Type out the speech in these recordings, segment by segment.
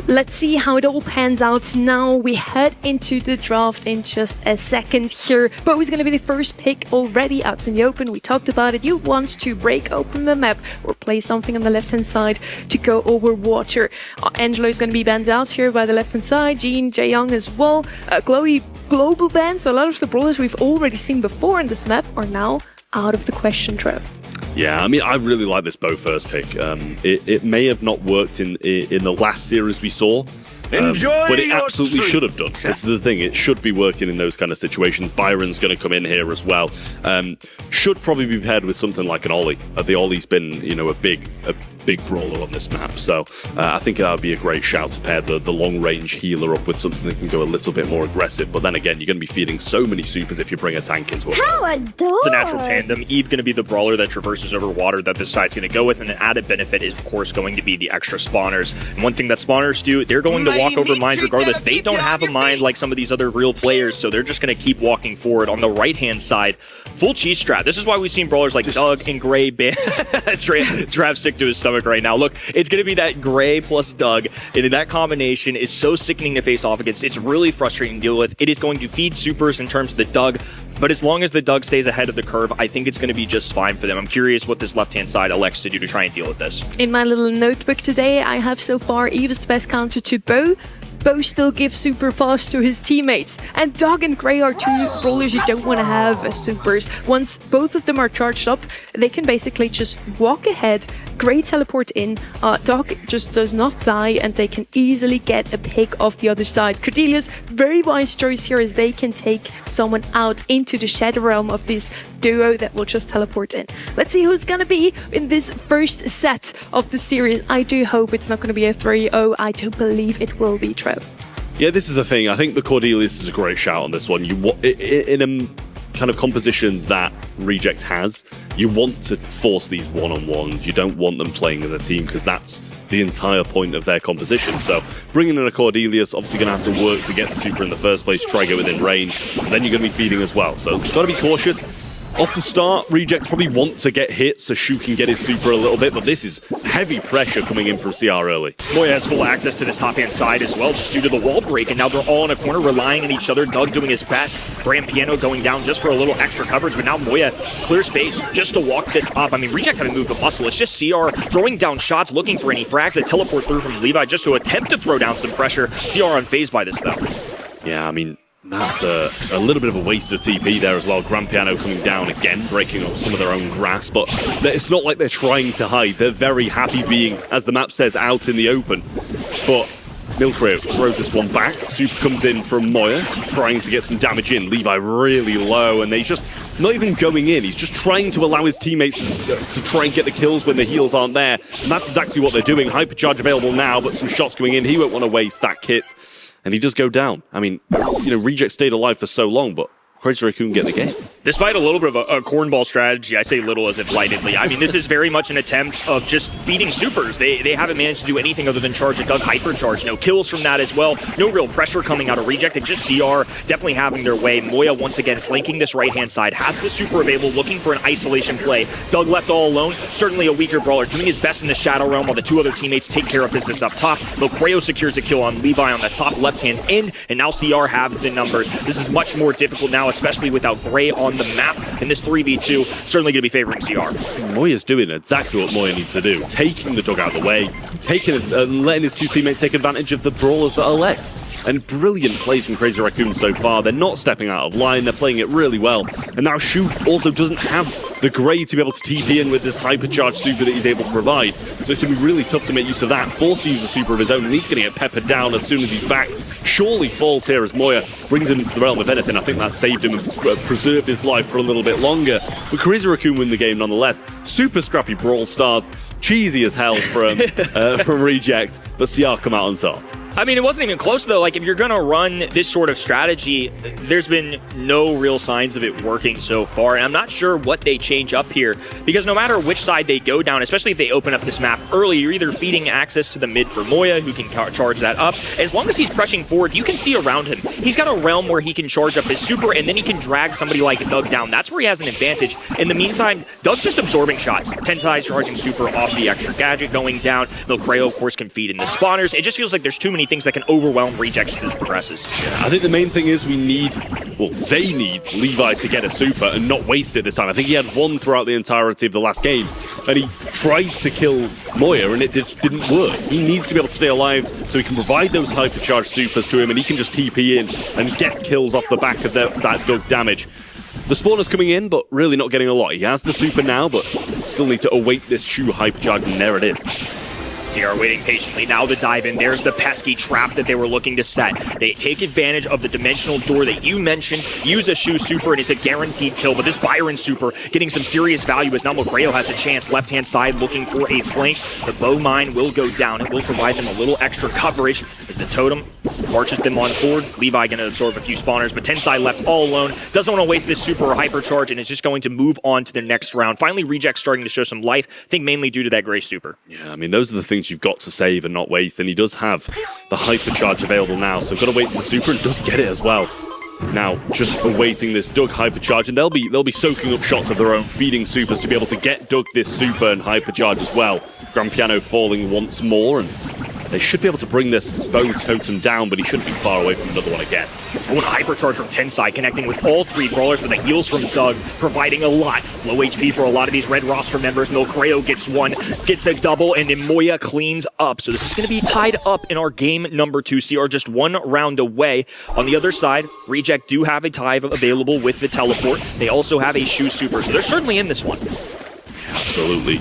Let's see how it all pans out now. We head into the draft in just a second here. Bo is going to be the first pick already out in the open. We talked about it. You want to break open the map or play something on the left-hand side to go over water. Angelo is going to be banned out here by the left-hand side. Jean, Jae-young as well. Chloe, global ban. So a lot of the brawlers we've already seen before in this map are now out of the question, Trev. Yeah, I mean, I really like this Bo first pick. It may have not worked in the last series we saw, but it absolutely should have done. This is the thing, it should be working in those kind of situations. Byron's going to come in here as well. Should probably be paired with something like an Ollie. The Ollie's been, a big brawler on this map, so I think that would be a great shout to pair the long-range healer up with something that can go a little bit more aggressive. But then again, you're going to be feeding so many supers if you bring a tank into it. How adorable! It's a natural tandem. Eve going to be the brawler that traverses over water that this side's going to go with, and an added benefit is, of course, going to be the extra spawners. And one thing that spawners do, they're going to walk over mines regardless. They don't have a mind like some of these other real players, so they're just going to keep walking forward. On the right-hand side, full cheese strat. This is why we've seen brawlers like Doug and Gray ban. Trav's sick to his stomach right now. Look, it's going to be that Gray plus Doug, and that combination is so sickening to face off against. It's really frustrating to deal with. It is going to feed supers in terms of the Doug, but as long as the Doug stays ahead of the curve, I think it's going to be just fine for them. I'm curious what this left-hand side elects to do to try and deal with this. In my little notebook today, I have so far Eve is the best counter to Bo. Bo still gives super fast to his teammates. And Doug and Gray are two brawlers you don't want to have as supers. Once both of them are charged up, they can basically just walk ahead, Gray teleport in, Doug just does not die, and they can easily get a pick off the other side. Cordelia's very wise choice here as they can take someone out into the shadow realm of this duo that will just teleport in. Let's see who's gonna be in this first set of the series. I do hope it's not gonna be a 3-0. I do believe it will be, Trev. Yeah, this is the thing. I think the Cordelius is a great shout on this one. In a kind of composition that Reject has, you want to force these one-on-ones. You don't want them playing as a team because that's the entire point of their composition. So bringing in a Cordelius, obviously going to have to work to get the super in the first place, try to get within range, and then you're going to be feeding as well. So got to be cautious. Off the start, Reject probably want to get hit so Shu can get his super a little bit, but this is heavy pressure coming in from CR early. Moya has full access to this top-hand side as well, just due to the wall break, and now they're all in a corner relying on each other. Doug doing his best. Grand Piano going down just for a little extra coverage, but now Moya clear space just to walk this up. I mean, Reject haven't moved a muscle. It's just CR throwing down shots, looking for any frags that teleport through from Levi just to attempt to throw down some pressure. CR unfazed by this, though. Yeah, I mean, that's a little bit of a waste of TP there as well. Grand Piano coming down again, breaking up some of their own grass, but it's not like they're trying to hide. They're very happy being, as the map says, out in the open. But Milcreo throws this one back. Super comes in from Moya, trying to get some damage in. Levi really low, and he's just not even going in. He's just trying to allow his teammates to try and get the kills when the heals aren't there. And that's exactly what they're doing. Hypercharge available now, but some shots going in. He won't want to waste that kit. And he does go down. I mean, Reject stayed alive for so long, but Crazy Raccoon get the game. Despite a little bit of a cornball strategy, I say little as if lightly. I mean, this is very much an attempt of just feeding supers. They haven't managed to do anything other than charge a Doug hypercharge. No kills from that as well. No real pressure coming out of Reject. And just CR definitely having their way. Moya once again flanking this right-hand side. Has the super available, looking for an isolation play. Doug left all alone. Certainly a weaker brawler. Doing his best in the Shadow Realm while the two other teammates take care of business up top. Milcreo secures a kill on Levi on the top left-hand end. And now CR have the numbers. This is much more difficult now, especially without Gray on the map. And this 3v2 certainly going to be favoring CR. Moya's doing exactly what Moya needs to do. Taking the Doug out of the way, letting his two teammates take advantage of the brawlers that are left. And brilliant plays from Crazy Raccoon so far. They're not stepping out of line. They're playing it really well. And now Shu also doesn't have the Gray to be able to TP in with this hypercharged super that he's able to provide. So it's going to be really tough to make use of that. Forced to use a super of his own, and he's going to get peppered down as soon as he's back. Surely falls here as Moya brings him into the realm. If anything, I think that saved him and preserved his life for a little bit longer. But Crazy Raccoon win the game nonetheless. Super scrappy Brawl Stars. Cheesy as hell from Reject. But CR come out on top. I mean, it wasn't even close, though. Like, if you're going to run this sort of strategy, there's been no real signs of it working so far. And I'm not sure what they change up here, because no matter which side they go down, especially if they open up this map early, you're either feeding access to the mid for Moya, who can charge that up. As long as he's pressing forward, you can see around him. He's got a realm where he can charge up his super, and then he can drag somebody like Doug down. That's where he has an advantage. In the meantime, Doug's just absorbing shots. Tensai charging super off the extra gadget going down. Milcreo, of course, can feed in the spawners. It just feels like there's too many things that can overwhelm Reject as it progresses. Yeah, I think the main thing is they need Levi to get a super and not waste it this time. I think he had one throughout the entirety of the last game, and he tried to kill Moya, and it just didn't work. He needs to be able to stay alive so he can provide those hypercharged supers to him, and he can just TP in and get kills off the back of that Doug damage. The spawner's coming in, but really not getting a lot. He has the super now, but still need to await this Shu hypercharge, and there it is. CR waiting patiently, now the dive in. There's the pesky trap that they were looking to set. They take advantage of the dimensional door that you mentioned, use a Shu super, and it's a guaranteed kill. But this Byron super getting some serious value as now Milcreo has a chance. Left-hand side looking for a flank. The bow mine will go down. It will provide them a little extra coverage as the totem marches them on forward. Levi going to absorb a few spawners, but Tensai left all alone. Doesn't want to waste this super or hypercharge, and is just going to move on to the next round. Finally, Reject starting to show some life, I think mainly due to that Gray super. Yeah, I mean, those are the things you've got to save and not waste, and he does have the hypercharge available now, so got to wait for the super, and does get it as well. Now, just awaiting this Doug hypercharge, and they'll be soaking up shots of their own, feeding supers to be able to get Doug this super and hypercharge as well. Grand Piano falling once more, and they should be able to bring this bow totem down, but he shouldn't be far away from another one again. Oh, and a hypercharge from Tensai, connecting with all three brawlers, with the heals from Doug, providing a lot. Low HP for a lot of these red roster members. Milcreo gets one, gets a double, and then Moya cleans up. So this is going to be tied up in our game number 2. CR just one round away. On the other side, Reject do have a Tive available with the teleport. They also have a Shu super, so they're certainly in this one. Absolutely.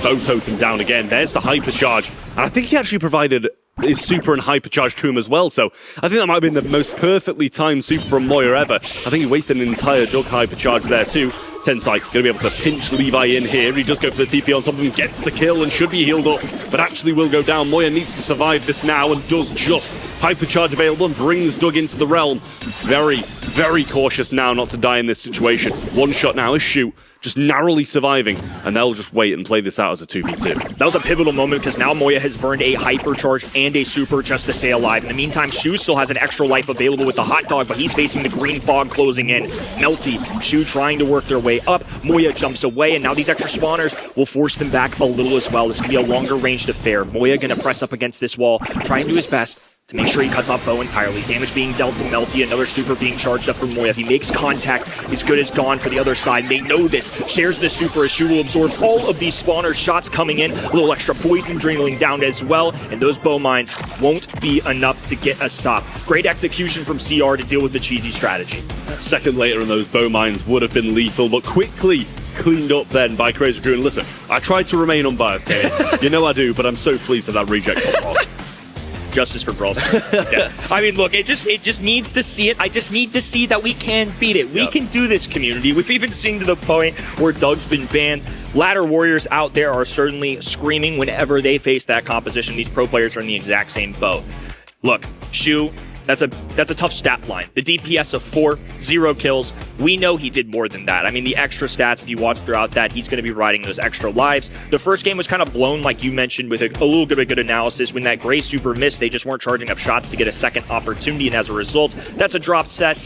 Bow totem down again. There's the hypercharge. And I think he actually provided his super and hypercharge to him as well, so I think that might have been the most perfectly timed super from Moya ever. I think he wasted an entire Doug hypercharge there too. Tensai going to be able to pinch Levi in here. He does go for the TP on top of him, gets the kill and should be healed up, but actually will go down. Moya needs to survive this now and does just. Hypercharge available and brings Doug into the realm. Very, very cautious now not to die in this situation. One shot now is Shoot, just narrowly surviving, and they'll just wait and play this out as a 2v2. That was a pivotal moment because now Moya has burned a hypercharge and a super just to stay alive. In the meantime, Shu still has an extra life available with the hot dog, but he's facing the green fog closing in. Melty, Shu trying to work their way up. Moya jumps away, and now these extra spawners will force them back a little as well. This can be a longer ranged affair. Moya gonna press up against this wall, try and do his best to make sure he cuts off Bow entirely. Damage being dealt to Melty, another super being charged up from Moya. If he makes contact, his good is gone for the other side. They know this. Shares the super as Shu will absorb all of these spawners. Shots coming in, a little extra poison draining down as well, and those bow mines won't be enough to get a stop. Great execution from CR to deal with the cheesy strategy. A second later, and those bow mines would have been lethal, but quickly cleaned up then by Crazy Raccoon. Listen, I tried to remain unbiased here. You know I do, but I'm so pleased that Reject got lost. Justice for Brolstar. Yeah. I mean, look, it just needs to see it. I just need to see that we can beat it. We can do this, community. We've even seen to the point where Doug's been banned. Ladder warriors out there are certainly screaming whenever they face that composition. These pro players are in the exact same boat. Look, Shu, that's a tough stat line. The DPS of 4, 0 kills. We know he did more than that. I mean, the extra stats, if you watch throughout that, he's going to be riding those extra lives. The first game was kind of blown, like you mentioned, with a little bit of good analysis. When that Gray super missed, they just weren't charging up shots to get a second opportunity, and as a result, that's a drop set.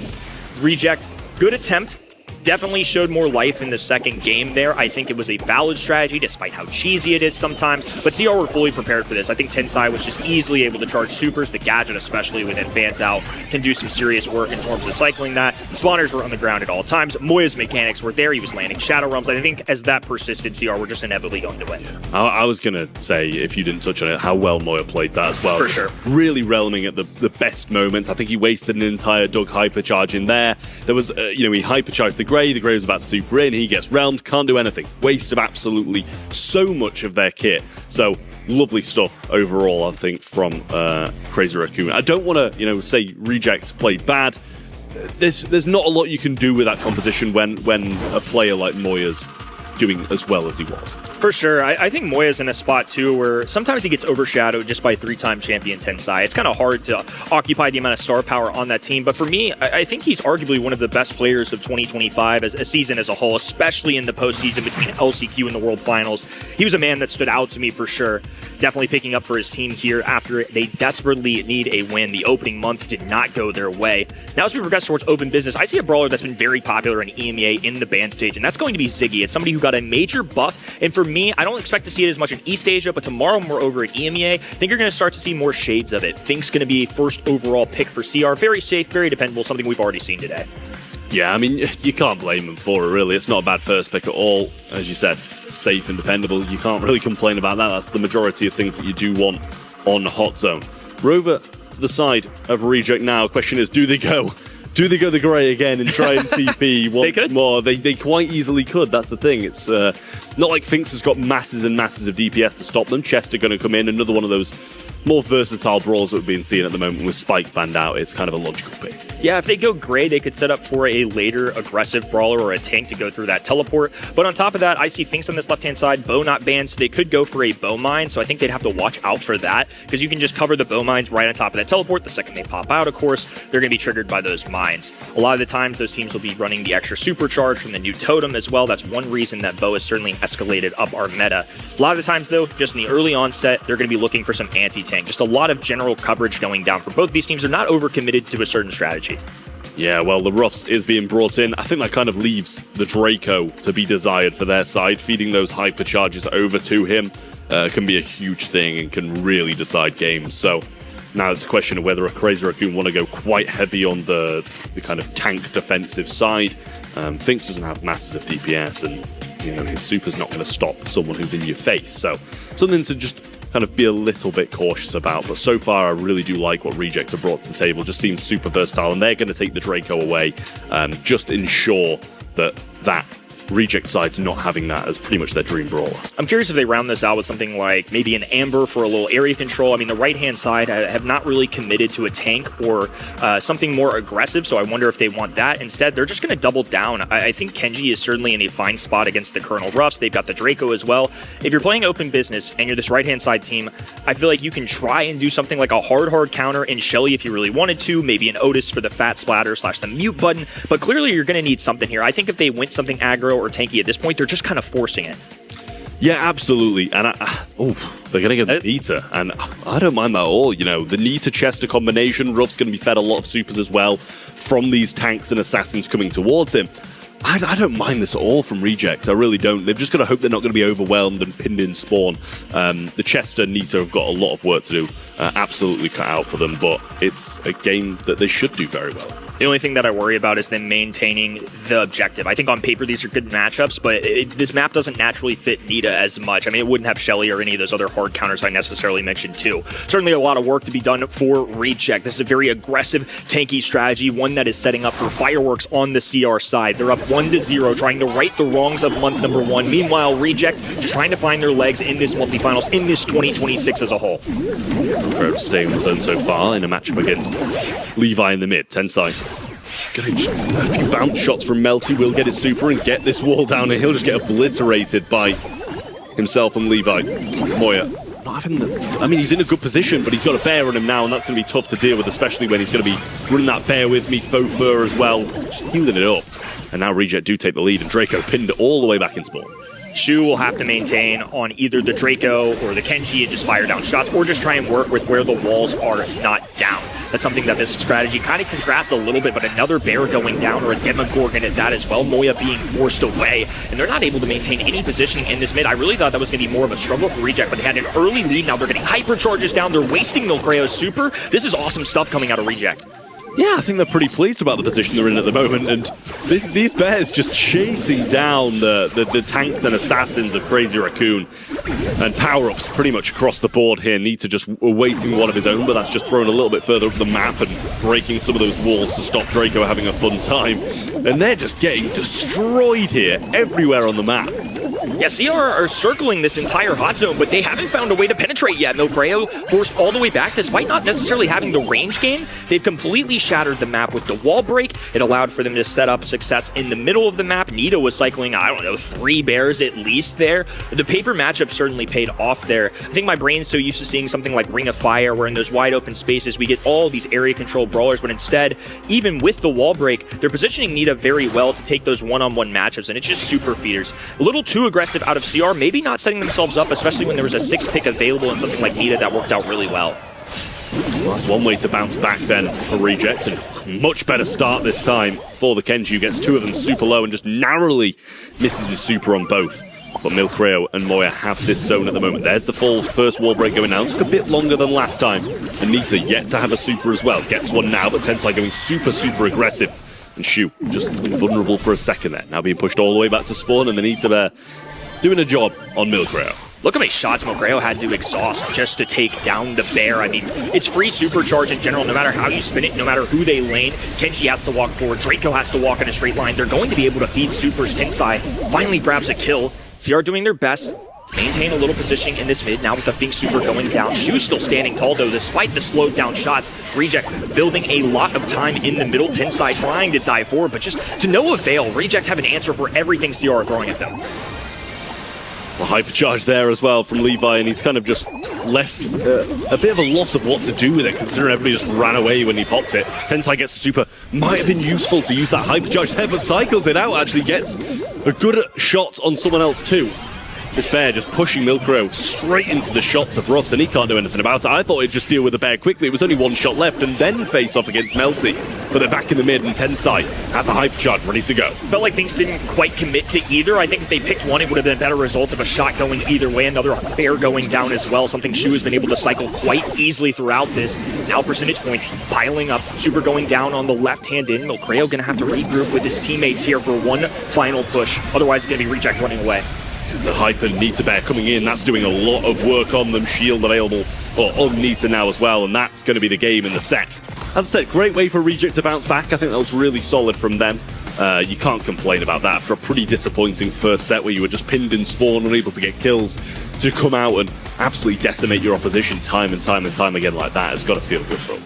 Reject, good attempt. Definitely showed more life in the second game there. I think it was a valid strategy, despite how cheesy it is sometimes. But CR were fully prepared for this. I think Tensai was just easily able to charge supers. The gadget, especially with advance out, can do some serious work in terms of cycling that. Spawners were on the ground at all times. Moya's mechanics were there. He was landing Shadow Realms. I think as that persisted, CR were just inevitably going to win. I was going to say, if you didn't touch on it, how well Moya played that as well. For sure. Really realming at the best moments. I think he wasted an entire Doug hypercharge in there. There was, he hypercharged the Gray was about to super in, he gets realmed, can't do anything. Waste of absolutely so much of their kit. So, lovely stuff overall, I think, from Crazy Raccoon. I don't want to, say Reject played bad. There's not a lot you can do with that composition when a player like Moya's doing as well as he was. For sure. I think Moya's in a spot, too, where sometimes he gets overshadowed just by three-time champion Tensai. It's kind of hard to occupy the amount of star power on that team. But for me, I think he's arguably one of the best players of 2025 as a season as a whole, especially in the postseason between LCQ and the World Finals. He was a man that stood out to me for sure. Definitely picking up for his team here after they desperately need a win. The opening month did not go their way. Now as we progress towards open business, I see a brawler that's been very popular in EMEA in the band stage, and that's going to be Ziggy. It's somebody who got a major buff, and for me, I don't expect to see it as much in East Asia, but tomorrow when we're over at EMEA, I think you're going to start to see more shades of it. Fink's going to be first overall pick for CR. Very safe, very dependable, something we've already seen today. Yeah, I mean, you can't blame him for it, really. It's not a bad first pick at all. As you said, safe and dependable. You can't really complain about that. That's the majority of things that you do want on Hot Zone. We're over to the side of Reject now. Question is, do they go the grey again and try and TP once more? They quite easily could. That's the thing. It's not like Finks has got masses and masses of DPS to stop them. Chester going to come in. Another one of those more versatile brawls that we've been seeing at the moment with Spike banned out. It's kind of a logical pick. Yeah, if they go gray, they could set up for a later aggressive brawler or a tank to go through that teleport. But on top of that, I see Finks on this left-hand side, bow not banned, so they could go for a bow mine. So I think they'd have to watch out for that, because you can just cover the bow mines right on top of that teleport. The second they pop out, of course, they're going to be triggered by those mines. A lot of the times, those teams will be running the extra supercharge from the new totem as well. That's one reason that bow has certainly escalated up our meta. A lot of the times, though, just in the early onset, they're going to be looking for some anti-tank. Just a lot of general coverage going down for both these teams. They're not overcommitted to a certain strategy. Yeah, well, the Ruffs is being brought in. I think that kind of leaves the Draco to be desired for their side. Feeding those hypercharges over to him can be a huge thing and can really decide games. So now it's a question of whether a Crazy Raccoon want to go quite heavy on the kind of tank defensive side. Finks doesn't have masses of DPS, and his super's not going to stop someone who's in your face. So something to just kind of be a little bit cautious about. But so far, I really do like what Reject have brought to the table. Just seems super versatile, and they're going to take the Draco away. Just ensure that Reject side's not having that as pretty much their dream brawler. I'm curious if they round this out with something like maybe an Amber for a little area control. I mean, the right-hand side have not really committed to a tank or something more aggressive, so I wonder if they want that. Instead, they're just going to double down. I think Kenji is certainly in a fine spot against the Colonel Ruffs. They've got the Draco as well. If you're playing open business and you're this right-hand side team, I feel like you can try and do something like a hard counter in Shelly if you really wanted to, maybe an Otis for the fat splatter / the mute button, but clearly you're going to need something here. I think if they went something aggro or tanky at this point, they're just kind of forcing it. Yeah, absolutely. And they're going to get the Nita, and I don't mind that at all. The Nita Chester combination, Ruff's going to be fed a lot of supers as well from these tanks and assassins coming towards him. I don't mind this at all from Reject. I really don't. They've just got to hope they're not going to be overwhelmed and pinned in spawn. The Chester Nita have got a lot of work to do. Absolutely cut out for them, but it's a game that they should do very well. The only thing that I worry about is them maintaining the objective. I think on paper these are good matchups, but this map doesn't naturally fit Nita as much. I mean, it wouldn't have Shelly or any of those other hard counters I necessarily mentioned too. Certainly a lot of work to be done for Reject. This is a very aggressive, tanky strategy, one that is setting up for fireworks on the CR side. They're up 1-0, trying to right the wrongs of month number 1. Meanwhile, Reject just trying to find their legs in this multi-finals, in this 2026 as a whole. Pro staying in the zone so far in a matchup against Levi in the mid. Tensai. Getting a few bounce shots from Melty. Will get his super and get this wall down, and he'll just get obliterated by himself and Levi. Moya. I mean, he's in a good position, but he's got a bear on him now, and that's going to be tough to deal with, especially when he's going to be running that bear with me, faux fur as well, just healing it up. And now Reject do take the lead, and Draco pinned it all the way back in spawn. Shu will have to maintain on either the Draco or the Kenji and just fire down shots, or just try and work with where the walls are not down. That's something that this strategy kind of contrasts a little bit, but another bear going down or a Demogorgon at that as well. Moya being forced away, and they're not able to maintain any positioning in this mid. I really thought that was going to be more of a struggle for Reject, but they had an early lead. Now they're getting hypercharges down. They're wasting Milgreo's super. This is awesome stuff coming out of Reject. Yeah, I think they're pretty pleased about the position they're in at the moment, and these bears just chasing down the tanks and assassins of Crazy Raccoon, and power-ups pretty much across the board here. Nita just awaiting one of his own, but that's just thrown a little bit further up the map and breaking some of those walls to stop Draco having a fun time. And they're just getting destroyed here, everywhere on the map. Yeah, CR are circling this entire hot zone, but they haven't found a way to penetrate yet. Milcreo forced all the way back, despite not necessarily having the range game. They've completely shattered the map with the wall break. It allowed for them to set up success in the middle of the map. Nita was cycling, I don't know, 3 bears at least there. The paper matchup certainly paid off there. I think my brain's so used to seeing something like Ring of Fire, where in those wide open spaces we get all these area control brawlers, but instead, even with the wall break, they're positioning Nita very well to take those one-on-one matchups, and it's just super feeders. A little too aggressive out of CR, maybe not setting themselves up, especially when there was a 6-pick available and something like Nita that worked out really well. Well, that's one way to bounce back then for Reject, and much better start this time for the Kenji, who gets 2 of them super low and just narrowly misses his super on both. But Milcreo and Moya have this zone at the moment. There's the full first wall break going down. Took a bit longer than last time. And Nita yet to have a super as well. Gets one now, but Tensai going super, super aggressive. And Shu just invulnerable for a second there. Now being pushed all the way back to spawn, and the Nita there doing a job on Milcreo. Look how many shots Milcreo had to exhaust just to take down the bear. I mean, it's free supercharge in general, no matter how you spin it, no matter who they lane. Kenji has to walk forward, Draco has to walk in a straight line. They're going to be able to feed supers. Tensai finally grabs a kill. CR doing their best to maintain a little positioning in this mid. Now with the Fink super going down. Shu's still standing tall though, despite the slowed down shots. Reject building a lot of time in the middle. Tensai trying to dive forward, but just to no avail. Reject have an answer for everything CR are throwing at them. Well, hypercharge there as well from Levi, and he's kind of just left a bit of a loss of what to do with it, considering everybody just ran away when he popped it. Tensai gets super. Might have been useful to use that hypercharge there, but cycles it out, actually gets a good shot on someone else too. This bear just pushing Milcreo straight into the shots of Ruffs, and he can't do anything about it. I thought he'd just deal with the bear quickly. It was only 1 shot left, and then face off against Melty. But they're back in the mid, and Tensai has a hypercharge ready to go. Felt like things didn't quite commit to either. I think if they picked one, it would have been a better result of a shot going either way. Another bear going down as well. Something Shu has been able to cycle quite easily throughout this. Now percentage points piling up. Super going down on the left-hand in. Milcreo going to have to regroup with his teammates here for one final push. Otherwise, it's going to be Reject running away. The Hyper Nita bear coming in, that's doing a lot of work on them. Shield available on Nita now as well, and that's going to be the game in the set. As I said, great way for Reject to bounce back. I think that was really solid from them. You can't complain about that after a pretty disappointing first set where you were just pinned in spawn, unable to get kills. To come out and absolutely decimate your opposition time and time and time again like that has got to feel good for them.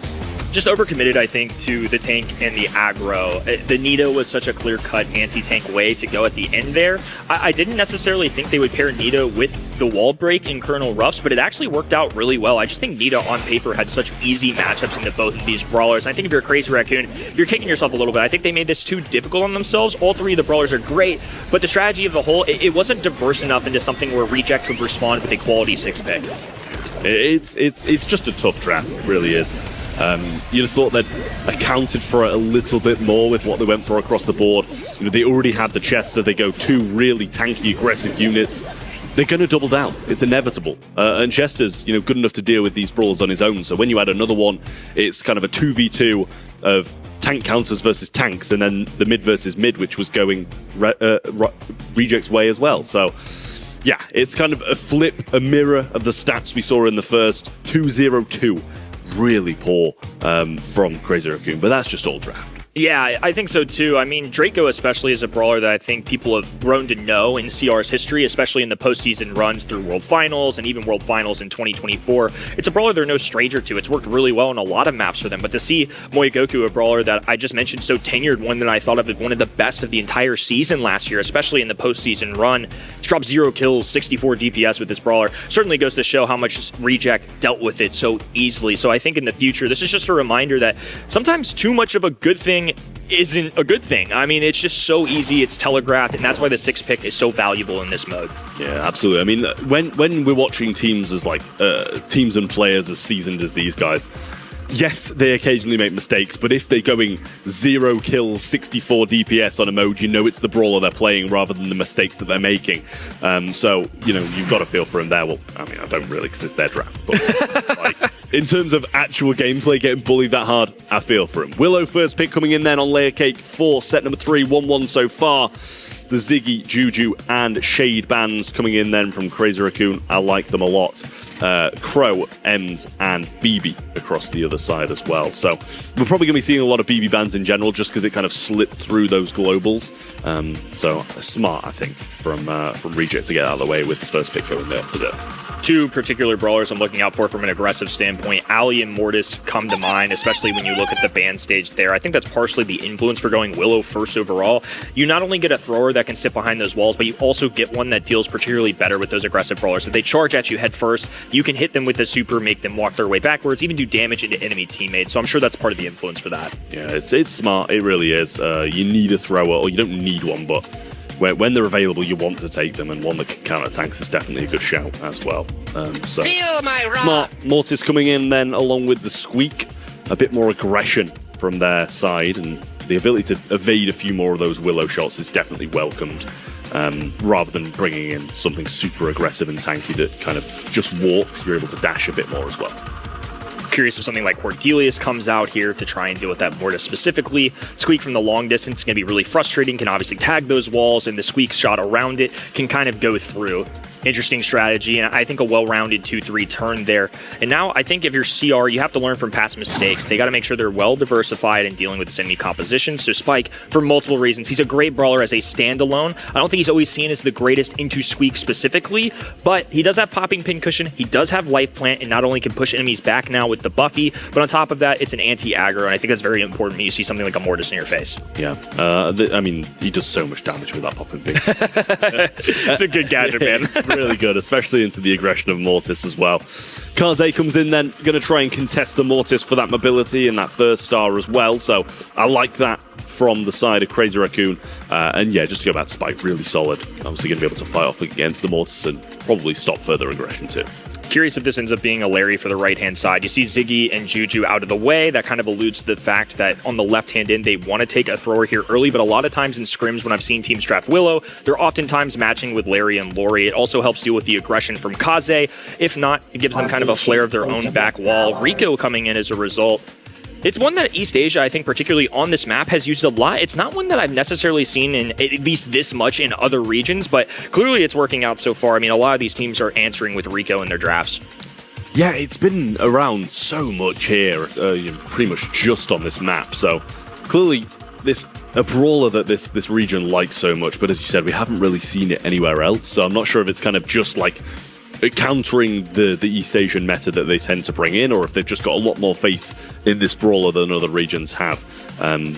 Just overcommitted, I think, to the tank and the aggro. The Nita was such a clear-cut anti-tank way to go at the end there. I didn't necessarily think they would pair Nita with the wall break in Colonel Ruffs, but it actually worked out really well. I just think Nita on paper had such easy matchups into both of these brawlers. I think if you're a Crazy Raccoon, you're kicking yourself a little bit. I think they made this too difficult on themselves. All 3 of the brawlers are great, but the strategy of the whole, it wasn't diverse enough into something where Reject would respond with a quality 6-pick. It's just a tough draft, it really is. You'd have thought they'd accounted for it a little bit more with what they went for across the board. You know, they already had the Chester, they go 2 really tanky, aggressive units. They're going to double down. It's inevitable. And Chester's, good enough to deal with these brawls on his own. So when you add another one, it's kind of a 2v2 of tank counters versus tanks, and then the mid versus mid, which was going Reject's way as well. So yeah, it's kind of a mirror of the stats we saw in the first 2-0-2. Really poor from Crazy Raccoon, but that's just all draft. Yeah, I think so too. I mean, Draco especially is a brawler that I think people have grown to know in CR's history, especially in the postseason runs through World Finals and even World Finals in 2024. It's a brawler they're no stranger to. It's worked really well on a lot of maps for them, but to see Moyagoku, a brawler that I just mentioned, so tenured, one that I thought of as one of the best of the entire season last year, especially in the postseason run, he's dropped 0 kills, 64 DPS with this brawler, certainly goes to show how much Reject dealt with it so easily. So I think in the future, this is just a reminder that sometimes too much of a good thing isn't a good thing. I mean, it's just so easy, it's telegraphed, and that's why the 6-pick is so valuable in this mode. Yeah, absolutely. I mean, when we're watching teams as teams and players as seasoned as these guys, yes, they occasionally make mistakes, but if they're going 0 kills, 64 DPS on a mode, it's the brawler they're playing rather than the mistakes that they're making. So, you've got to feel for them there. Well, I mean, I don't really, because it's their draft, but in terms of actual gameplay, getting bullied that hard, I feel for him. Willow first pick coming in then on Layer Cake 4, set number 3, 1-1 so far. the Ziggy, Juju, and Shade bans coming in then from Crazy Raccoon. I like them a lot. Crow, Ems, and BB across the other side as well. So we're probably going to be seeing a lot of BB bans in general just because it kind of slipped through those globals. So smart, I think, from Reject to get out of the way with the first pick going there. Was it? Two particular brawlers I'm looking out for from an aggressive standpoint. Ali and Mortis come to mind, especially when you look at the ban stage there. I think that's partially the influence for going Willow first overall. You not only get a thrower that can sit behind those walls, but you also get one that deals particularly better with those aggressive brawlers. If they charge at you head first, you can hit them with the super, make them walk their way backwards, even do damage into enemy teammates. So I'm sure that's part of the influence for that. Yeah, it's smart. It really is. You need a thrower, or you don't need one, but when they're available, you want to take them, and one that can counter tanks is definitely a good shout as well. So smart. Mortis coming in then along with the Squeak, a bit more aggression from their side, and the ability to evade a few more of those Willow shots is definitely welcomed, rather than bringing in something super aggressive and tanky that kind of just walks. You're able to dash a bit more as well. Curious if something like Cordelius comes out here to try and deal with that Mortis specifically. Squeak from the long distance is going to be really frustrating, can obviously tag those walls, and the Squeak shot around it can kind of go through. Interesting strategy, and I think a well-rounded 2-3 turn there. And now I think if you're CR, you have to learn from past mistakes. They got to make sure they're well-diversified in dealing with this enemy composition. So Spike, for multiple reasons, he's a great brawler as a standalone. I don't think he's always seen as the greatest into Squeak specifically, but he does have popping pincushion, he does have life plant, and not only can push enemies back now with the Buffy, but on top of that, it's an anti-aggro, and I think that's very important when you see something like a Mortis in your face. Yeah, I mean, he does so much damage with that popping pink. It's a good gadget, man. It's really good, especially into the aggression of Mortis as well. Kaze comes in then, going to try and contest the Mortis for that mobility and that first star as well, so I like that from the side of Crazy Raccoon. And yeah, just to go back to Spike, really solid. Obviously going to be able to fight off against the Mortis and probably stop further aggression too. Curious if this ends up being a Larry for the right-hand side. You see Ziggy and Juju out of the way. That kind of alludes to the fact that on the left-hand end, they want to take a thrower here early, but a lot of times in scrims when I've seen teams draft Willow, they're oftentimes matching with Larry and Lori. It also helps deal with the aggression from Kaze. If not, it gives them kind of a flare of their own back wall. Rico coming in as a result. It's one that East Asia, I think, particularly on this map, has used a lot. It's not one that I've necessarily seen in at least this much in other regions, but clearly it's working out so far. I mean, a lot of these teams are answering with Rico in their drafts. Yeah, it's been around so much here, pretty much just on this map. So clearly, a brawler that this region likes so much, but as you said, we haven't really seen it anywhere else. So I'm not sure if it's kind of just like countering the East Asian meta that they tend to bring in, or if they've just got a lot more faith in this brawler than other regions have.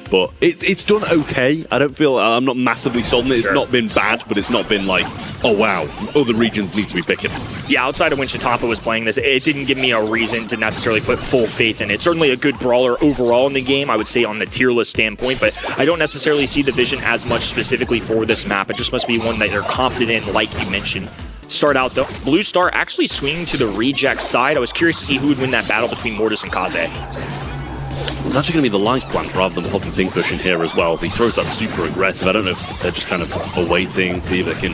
But it's done okay. I'm not massively sold on it. It's not been bad, but it's not been like, oh wow, other regions need to be picking. Yeah, outside of when Shatapa was playing this, it didn't give me a reason to necessarily put full faith in it. Certainly a good brawler overall in the game, I would say on the tier list standpoint, but I don't necessarily see the vision as much specifically for this map. It just must be one that they're confident in, like you mentioned. Start out though. Blue Star actually swinging to the Reject side. I was curious to see who would win that battle between Mortis and Kaze. It's actually going to be the life plant rather than the popping pincushion here as well. So he throws that super aggressive. I don't know if they're just kind of awaiting, see if they can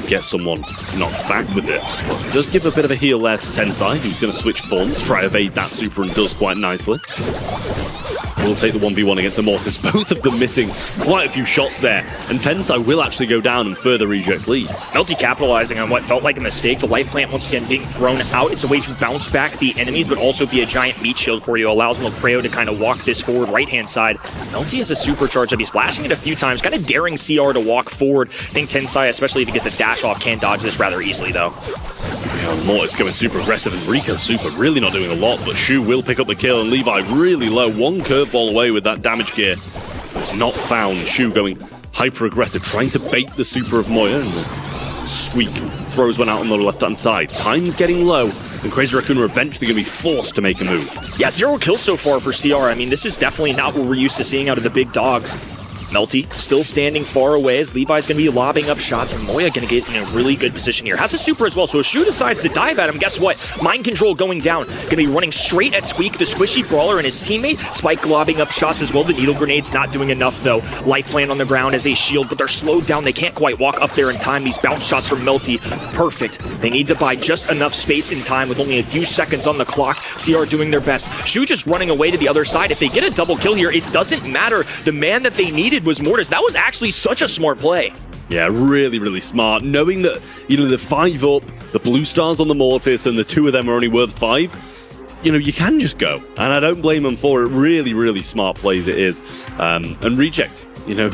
get someone knocked back with it. But it does give a bit of a heal there to Tensai, who's going to switch forms, try evade that super, and does quite nicely. We'll take the 1v1 against the Mortis. Both of them missing quite a few shots there. And Tensai will actually go down and further Reject lead. Melty capitalizing on what felt like a mistake. The life plant once again being thrown out. It's a way to bounce back the enemies, but also be a giant meat shield for you. Allows Milcreo to kind of walk this forward right-hand side. Melty has a supercharge up. He's flashing it a few times, kind of daring CR to walk forward. I think Tensai, especially if he gets a dash off, can dodge this rather easily, though. Mortis going super aggressive, and Rico super really not doing a lot, but Shu will pick up the kill, and Levi really low. One curveball away with that damage gear. It's not found. Shu going hyper aggressive, trying to bait the super of Moya, and Squeak throws one out on the left-hand side. Time's getting low, and Crazy Raccoon are eventually going to be forced to make a move. Yeah, 0 kills so far for CR. I mean, this is definitely not what we're used to seeing out of the big dogs. Melty still standing far away as Levi's going to be lobbing up shots, and Moya going to get in a really good position here. Has a super as well, so if Shu decides to dive at him, guess what? Mind control going down. Going to be running straight at Squeak, the squishy brawler, and his teammate. Spike lobbing up shots as well. The needle grenade's not doing enough, though. Life plant on the ground as a shield, but they're slowed down. They can't quite walk up there in time. These bounce shots from Melty, perfect. They need to buy just enough space and time with only a few seconds on the clock. CR doing their best. Shu just running away to the other side. If they get a double kill here, it doesn't matter. The man that they needed was Mortis. That was actually such a smart play. Yeah, really, really smart. Knowing that, you know, the 5 up, the blue stars on the Mortis, and the 2 of them are only worth 5, you know, you can just go. And I don't blame them for it. Really, really smart plays it is. And Reject, you know,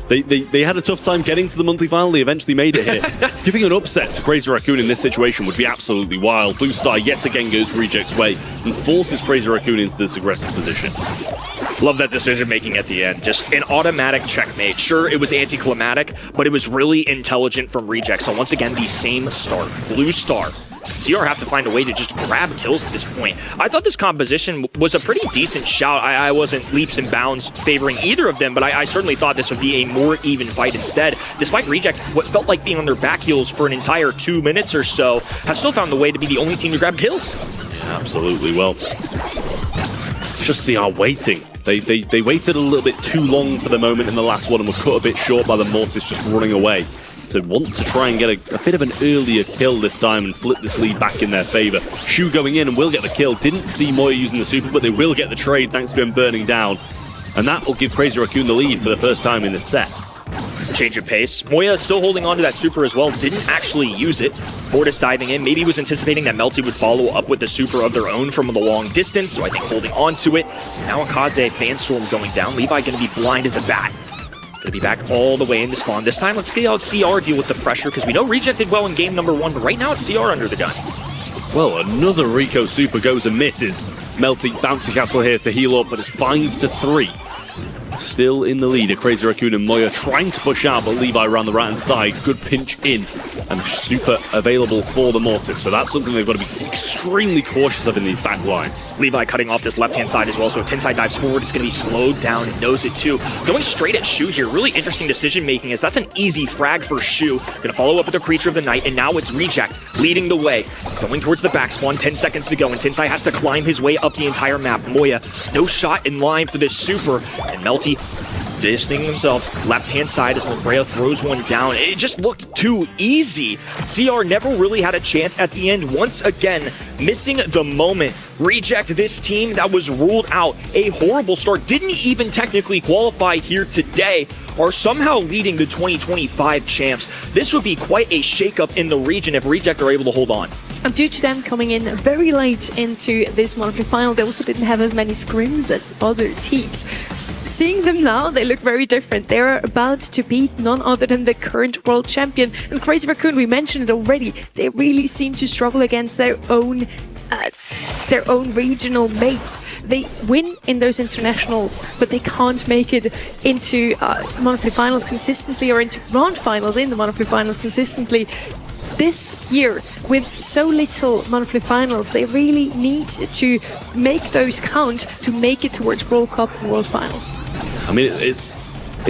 they had a tough time getting to the monthly final. They eventually made it here. Giving an upset to Crazy Raccoon in this situation would be absolutely wild. Blue Star yet again goes Reject's way and forces Crazy Raccoon into this aggressive position. Love that decision-making at the end. Just an automatic checkmate. Sure, it was anticlimactic, but it was really intelligent from Reject. So once again, the same start. Blue Star. CR have to find a way to just grab kills at this point. I thought this composition was a pretty decent shout. I wasn't leaps and bounds favoring either of them, but I certainly thought this would be a more even fight instead. Despite Reject, what felt like being on their back heels for an entire 2 minutes or so, have still found the way to be the only team to grab kills. Yeah, absolutely. Well, just CR waiting. They waited a little bit too long for the moment in the last one and were cut a bit short by the Mortis just running away. To want to try and get a bit of an earlier kill this time and flip this lead back in their favor. Shu going in and will get the kill. Didn't see Moya using the super, but they will get the trade thanks to him burning down. And that will give Crazy Raccoon the lead for the first time in this set. Change of pace. Moya is still holding on to that super as well. Didn't actually use it. Mortis diving in. Maybe he was anticipating that Melty would follow up with the super of their own from the long distance, so I think holding on to it. Now Akaze, Fanstorm going down. Levi going to be blind as a bat. Gonna be back all the way into spawn. This time, let's see how CR deal with the pressure, because we know Reject did well in game number 1, but right now it's CR under the gun. Well, another Rico super goes and misses. Melty Bouncy Castle here to heal up, but it's 5-3. Still in the lead, Crazy Raccoon and Moya trying to push out, but Levi around the right-hand side. Good pinch in, and super available for the Mortis. So that's something they've got to be extremely cautious of in these back lines. Levi cutting off this left-hand side as well, so if Tensai dives forward, it's going to be slowed down and knows it too. Going straight at Shu here, really interesting decision-making, as that's an easy frag for Shu. Going to follow up with the Creature of the Night, and now it's Reject leading the way. Going towards the back spawn, 10 seconds to go, and Tensai has to climb his way up the entire map. Moya, no shot in line for this super, and Melty distancing himself left-hand side as Moreo throws one down. It just looked too easy. CR never really had a chance at the end. Once again, missing the moment. Reject, this team that was ruled out. A horrible start. Didn't even technically qualify here today. Are somehow leading the 2025 champs. This would be quite a shakeup in the region if Reject are able to hold on. And due to them coming in very late into this monthly final, they also didn't have as many scrims as other teams. Seeing them now, they look very different. They're about to beat none other than the current world champion. And Crazy Raccoon, we mentioned it already, they really seem to struggle against their own regional mates. They win in those internationals, but they can't make it into monthly finals consistently, or into grand finals in the monthly finals consistently. This year, with so little monthly finals, they really need to make those count to make it towards World Cup and World Finals. I mean, it's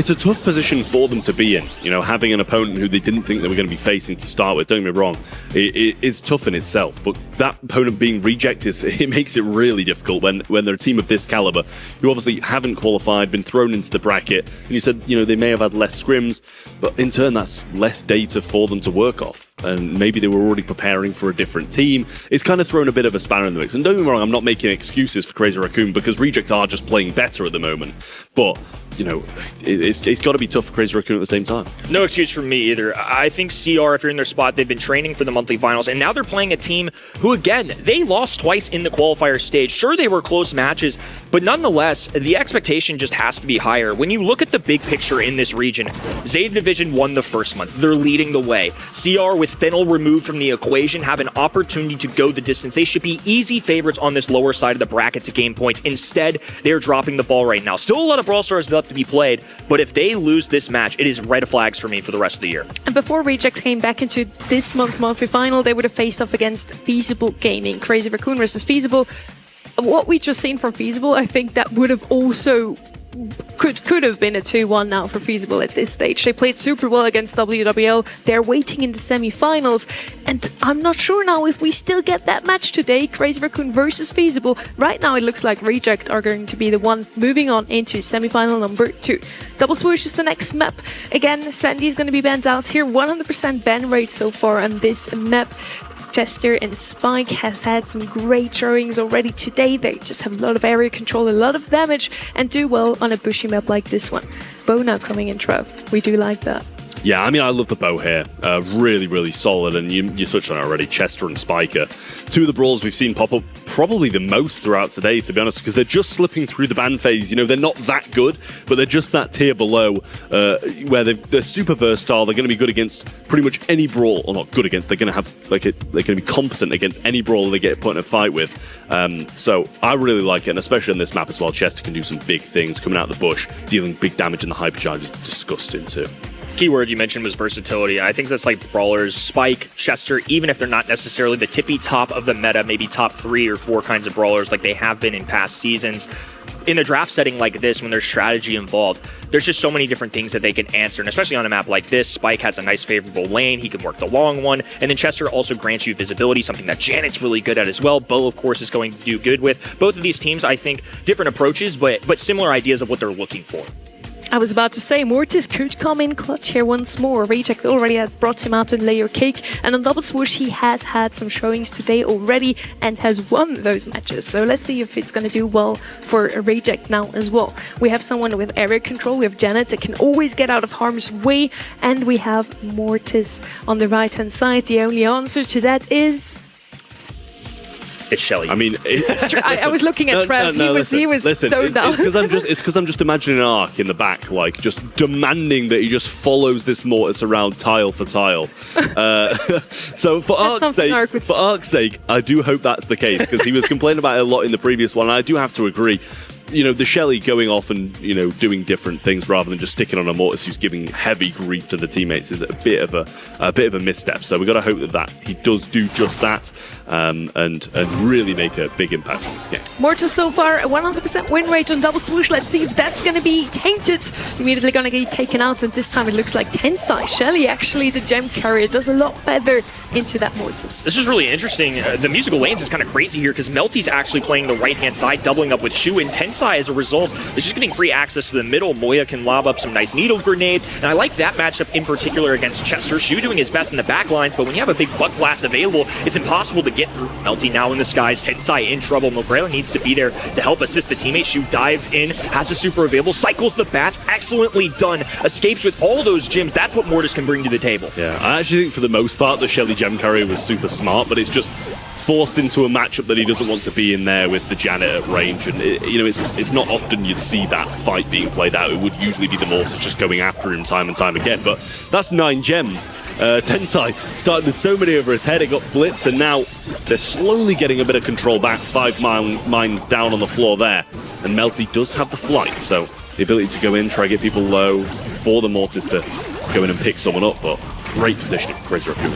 a tough position for them to be in, you know, having an opponent who they didn't think they were going to be facing to start with. Don't get me wrong, it's tough in itself, but that opponent being rejected, it makes it really difficult when they're a team of this caliber, who obviously haven't qualified, been thrown into the bracket, and you said, you know, they may have had less scrims, but in turn that's less data for them to work off, and maybe they were already preparing for a different team. It's kind of thrown a bit of a spanner in the mix, and don't get me wrong, I'm not making excuses for Crazy Raccoon, because Reject are just playing better at the moment, but you know, it's got to be tough for Crazy Raccoon at the same time. No excuse from me either. I think CR, if you're in their spot, they've been training for the monthly finals, and now they're playing a team who, again, they lost twice in the qualifier stage. Sure, they were close matches, but nonetheless, the expectation just has to be higher. When you look at the big picture in this region, Zeta Division won the first month. They're leading the way. CR, with Fennel removed from the equation, have an opportunity to go the distance. They should be easy favorites on this lower side of the bracket to gain points. Instead, they're dropping the ball right now. Still a lot of Brawl Stars left to be played, but if they lose this match, it is red flags for me for the rest of the year. And before Reject came back into this monthly final, they would have faced off against Feasible Gaming. Crazy Raccoon versus Feasible. What we just seen from Feasible, I think that would have also could have been a 2-1 now for Feasible at this stage. They played super well against WWL. They're waiting in the semi-finals, and I'm not sure now if we still get that match today, Crazy Raccoon versus Feasible. Right now it looks like Reject are going to be the one moving on into semi-final number 2. Double Swoosh is the next map. Again, Sandy's going to be banned out here. 100% ban rate so far on this map. Chester and Spike has had some great showings already today. They just have a lot of area control, a lot of damage, and do well on a bushy map like this one. Bo now coming in Trev. We do like that. Yeah, I mean, I love the bow here. Really, really solid. And you touched on it already. Chester and Spiker. Two of the brawls we've seen pop up probably the most throughout today, to be honest, because they're just slipping through the ban phase. You know, they're not that good, but they're just that tier below where they're super versatile. They're going to be good against pretty much any brawl, or not good against. They're going to have they're going to be competent against any brawl they get put in a fight with. So I really like it, and especially on this map as well. Chester can do some big things coming out of the bush, dealing big damage, and the hypercharge is disgusting too. Keyword you mentioned was versatility. I think that's like brawlers, Spike, Chester, even if they're not necessarily the tippy top of the meta, maybe top 3 or 4 kinds of brawlers like they have been in past seasons. In a draft setting like this, when there's strategy involved, there's just so many different things that they can answer. And especially on a map like this, Spike has a nice favorable lane. He can work the long one. And then Chester also grants you visibility, something that Janet's really good at as well. Bo, of course, is going to do good with. Both of these teams, I think, different approaches, but similar ideas of what they're looking for. I was about to say, Mortis could come in clutch here once more. Reject already had brought him out in layer cake, and on double swoosh he has had some showings today already and has won those matches. So let's see if it's going to do well for Reject now as well. We have someone with area control, we have Janet that can always get out of harm's way, and we have Mortis on the right hand side. The only answer to that is... It's Shelly. I mean, I was looking at Trev. He was so down. It's because I'm just imagining Ark in the back, like just demanding that he just follows this Mortis around tile for tile. So for Ark's sake, I do hope that's the case, because he was complaining about it a lot in the previous one. And I do have to agree. You know, the Shelly going off and, you know, doing different things rather than just sticking on a Mortis who's giving heavy grief to the teammates is a bit of a misstep. So we've got to hope that he does do just that and really make a big impact on this game. Mortis so far, 100% win rate on double swoosh. Let's see if that's going to be tainted. Immediately going to get taken out, and this time it looks like Tensai. Shelly, actually, the gem carrier, does a lot better into that Mortis. This is really interesting. The musical lanes is kind of crazy here because Melty's actually playing the right-hand side, doubling up with Shu, and Tensai, as a result, is just getting free access to the middle. Moya can lob up some nice needle grenades, and I like that matchup in particular against Chester. Shu doing his best in the back lines, but when you have a big butt blast available, it's impossible to get through. Melty now in the skies, Tensai in trouble. Mobrella needs to be there to help assist the teammate. Shu dives in, has a super available, cycles the bats, excellently done, escapes with all those gems. That's what Mortis can bring to the table. Yeah, I actually think for the most part the Shelly gem carrier was super smart, but it's just forced into a matchup that he doesn't want to be in there with the Janet at range, and it's not often you'd see that fight being played out. It would usually be the Mortis just going after him time and time again, but that's 9 gems. Tensai started with so many over his head, it got flipped, and now they're slowly getting a bit of control back. 5 mines down on the floor there, and Melty does have the flight, so the ability to go in, try to get people low for the Mortis to go in and pick someone up, but great positioning for Crazy Raccoon.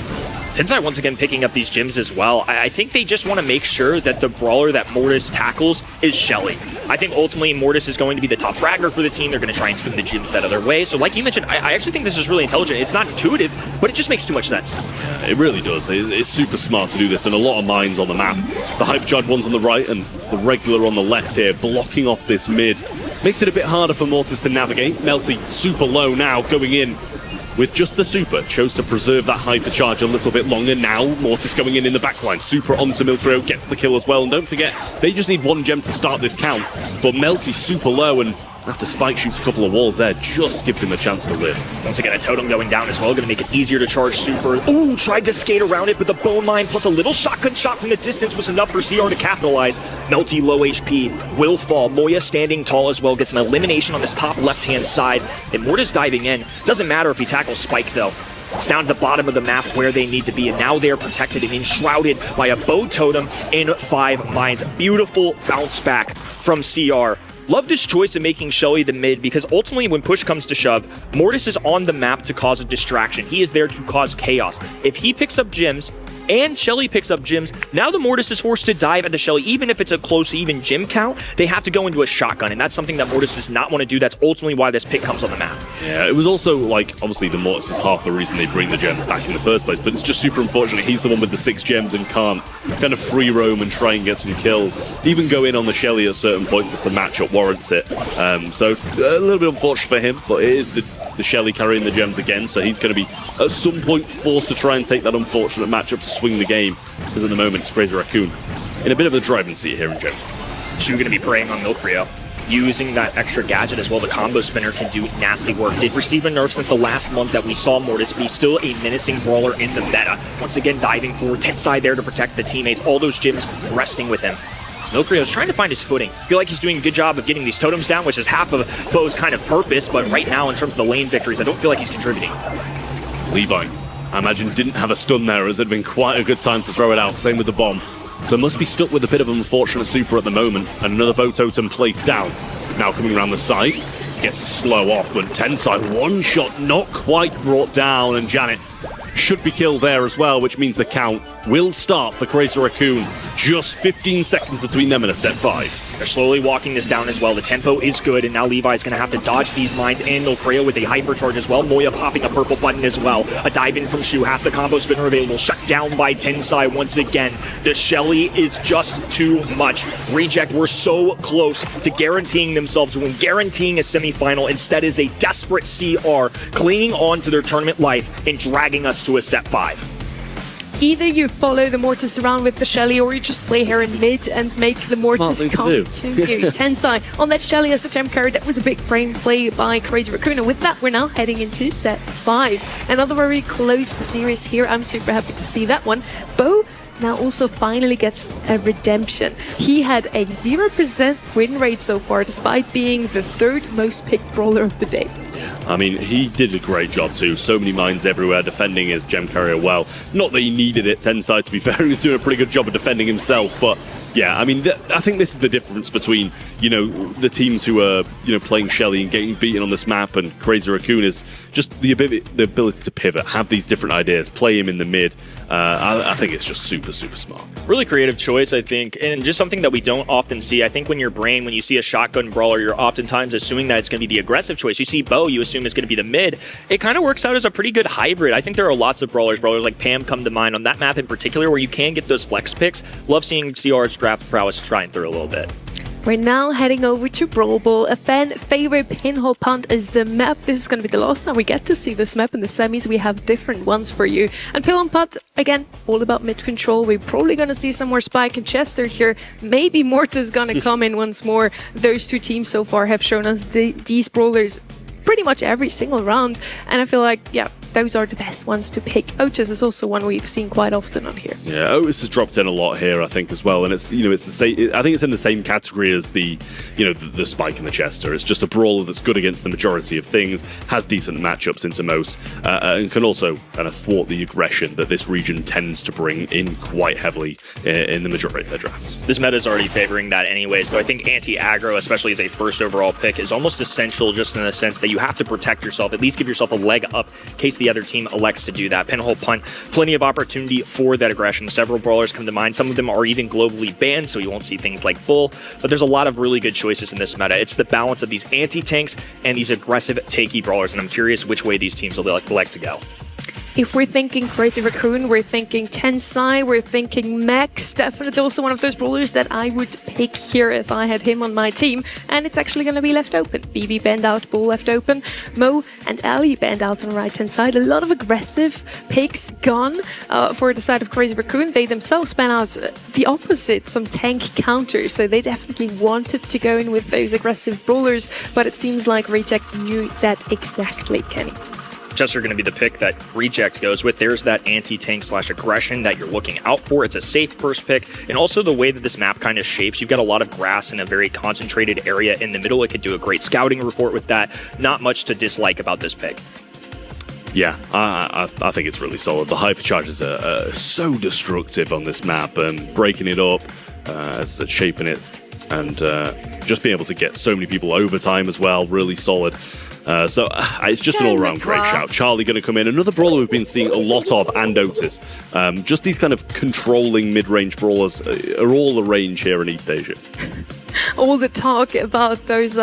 Tensai once again picking up these gems as well. I think they just want to make sure that the brawler that Mortis tackles is Shelly. I think ultimately Mortis is going to be the top fragger for the team. They're going to try and swing the gems that other way. So like you mentioned, I actually think this is really intelligent. It's not intuitive, but it just makes too much sense. It really does. It's super smart to do this, and a lot of mines on the map. The hypercharge one's on the right and the regular on the left here, blocking off this mid. Makes it a bit harder for Mortis to navigate. Melty super low now, going in with just the super. Chose to preserve that hypercharge a little bit longer. Now Mortis going in the backline. Super onto Milkro, gets the kill as well. And don't forget, they just need 1 gem to start this count. But Melty super low, and after Spike shoots a couple of walls there, just gives him a chance to live. Once again, a totem going down as well, going to make it easier to charge super. Ooh, tried to skate around it, but the bone mine plus a little shotgun shot from the distance was enough for CR to capitalize. Melty low HP, will fall. Moya standing tall as well, gets an elimination on this top left-hand side. And Mortis diving in. Doesn't matter if he tackles Spike, though. It's down to the bottom of the map where they need to be, and now they are protected and enshrouded by a bow totem in 5 mines. Beautiful bounce back from CR. Loved his choice of making Shelly the mid, because ultimately when push comes to shove, Mortis is on the map to cause a distraction. He is there to cause chaos. If he picks up gems and Shelly picks up gems, now the Mortis is forced to dive at the Shelly. Even if it's a close even gem count, they have to go into a shotgun, and that's something that Mortis does not want to do. That's ultimately why this pick comes on the map. Yeah, it was also, like, obviously the Mortis is half the reason they bring the gems back in the first place, but it's just super unfortunate he's the one with the 6 gems and can't kind of free roam and try and get some kills. Even go in on the Shelly at certain points if the matchup warrants it. So a little bit unfortunate for him, but it is the Shelly carrying the gems again, so he's going to be at some point forced to try and take that unfortunate matchup to swing the game, because at the moment it's Crazy Raccoon in a bit of a driving seat here in general. Shu going to be preying on Milk Rio. using that extra gadget as well. The combo spinner can do nasty work. Did receive a nerf since the last month that we saw Mortis, but he's still a menacing brawler in the meta. Once again, diving forward, Tensai there to protect the teammates. All those gyms resting with him. Milkrio's trying to find his footing. I feel like he's doing a good job of getting these totems down, which is half of Bo's kind of purpose, but right now, in terms of the lane victories, I don't feel like he's contributing. Levi, I imagine, didn't have a stun there, as it had been quite a good time to throw it out. Same with the bomb. So must be stuck with a bit of an unfortunate super at the moment. And another Bo totem placed down. Now coming around the side, gets to slow off, and Tensai, one shot not quite brought down, and Janet should be killed there as well, which means the count will start for Crazy Raccoon. Just 15 seconds between them in a set 5. They're slowly walking this down as well. The tempo is good, and now Levi's going to have to dodge these lines, and Milkreo with a hypercharge as well. Moya popping a purple button as well. A dive in from Shu has the combo spinner available. Shut down by Tensai once again. The Shelly is just too much. Reject were so close to guaranteeing themselves when guaranteeing a semifinal. Instead is a desperate CR clinging on to their tournament life and dragging us to a set 5. Either you follow the Mortis around with the Shelly, or you just play her in mid and make the Mortis come to you. Tensai on that Shelly as the gem carry. That was a big frame play by Crazy Raccoon. And with that, we're now heading into set 5. Another very close series here. I'm super happy to see that one. Bo now also finally gets a redemption. He had a 0% win rate so far, despite being the 3rd most picked brawler of the day. I mean, he did a great job too. So many mines everywhere, defending his gem carrier well. Not that he needed it, Tensai, to be fair. He was doing a pretty good job of defending himself. But yeah, I mean, I think this is the difference between, you know, the teams who are, you know, playing Shelly and getting beaten on this map, and Crazy Raccoon is just the ability to pivot, have these different ideas, play him in the mid. I think it's just super, super smart. Really creative choice, I think, and just something that we don't often see. I think when you see a shotgun brawler, you're oftentimes assuming that it's going to be the aggressive choice. You see Bo, you assume is going to be the mid. It kind of works out as a pretty good hybrid. I think there are lots of brawlers like Pam come to mind on that map in particular, where you can get those flex picks. Love seeing CR's draft prowess shine through a little bit. We're now heading over to Brawl Ball. A fan favorite pinhole punt is the map. This is going to be the last time we get to see this map in the semis. We have different ones for you. And pinhole punt, again, all about mid control. We're probably going to see some more Spike and Chester here. Maybe Mortis going to come in once more. Those two teams so far have shown us these brawlers pretty much every single round. And I feel like, yeah, those are the best ones to pick. Otis is also one we've seen quite often on here. Yeah, Otis has dropped in a lot here, I think, as well, and it's, you know, it's the same. I think it's in the same category as the, you know, the Spike and the Chester. It's just a brawler that's good against the majority of things, has decent matchups into most, and can also kind of thwart the aggression that this region tends to bring in quite heavily in the majority of their drafts. This meta is already favoring that anyways, though I think anti-aggro, especially as a first overall pick, is almost essential, just in the sense that you have to protect yourself, at least give yourself a leg up in case the other team elects to do that. Pinhole punt, plenty of opportunity for that aggression. Several brawlers come to mind. Some of them are even globally banned, so you won't see things like Bull, but there's a lot of really good choices in this meta. It's the balance of these anti-tanks and these aggressive takey brawlers, and I'm curious which way these teams will elect to go. If we're thinking Crazy Raccoon, we're thinking Tensai, we're thinking Max. Definitely also one of those brawlers that I would pick here if I had him on my team. And it's actually going to be left open. BB banned out, Bull left open. Mo and Ali banned out on the right-hand side. A lot of aggressive picks gone for the side of Crazy Raccoon. They themselves ban out the opposite, some tank counters. So they definitely wanted to go in with those aggressive brawlers. But it seems like Reject knew that exactly, Kenny. Chester going to be the pick that Reject goes with. There's that anti-tank / aggression that you're looking out for. It's a safe first pick. And also the way that this map kind of shapes, you've got a lot of grass in a very concentrated area in the middle. It could do a great scouting report with that. Not much to dislike about this pick. Yeah, I think it's really solid. The hypercharges are so destructive on this map, and breaking it up, shaping it, and just being able to get so many people overtime as well, really solid. So it's just an all-round great shout. Charlie going to come in. Another brawler we've been seeing a lot of, and Otis. Just these kind of controlling mid-range brawlers are all the range here in East Asia. All the talk about those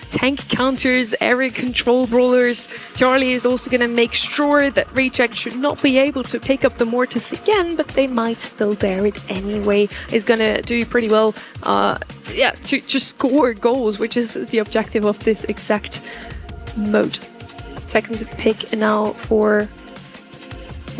tank counters, area control brawlers. Charlie is also going to make sure that Reject should not be able to pick up the Mortis again, but they might still dare it anyway. Is going to do pretty well to score goals, which is the objective of this exact mode. Second pick now for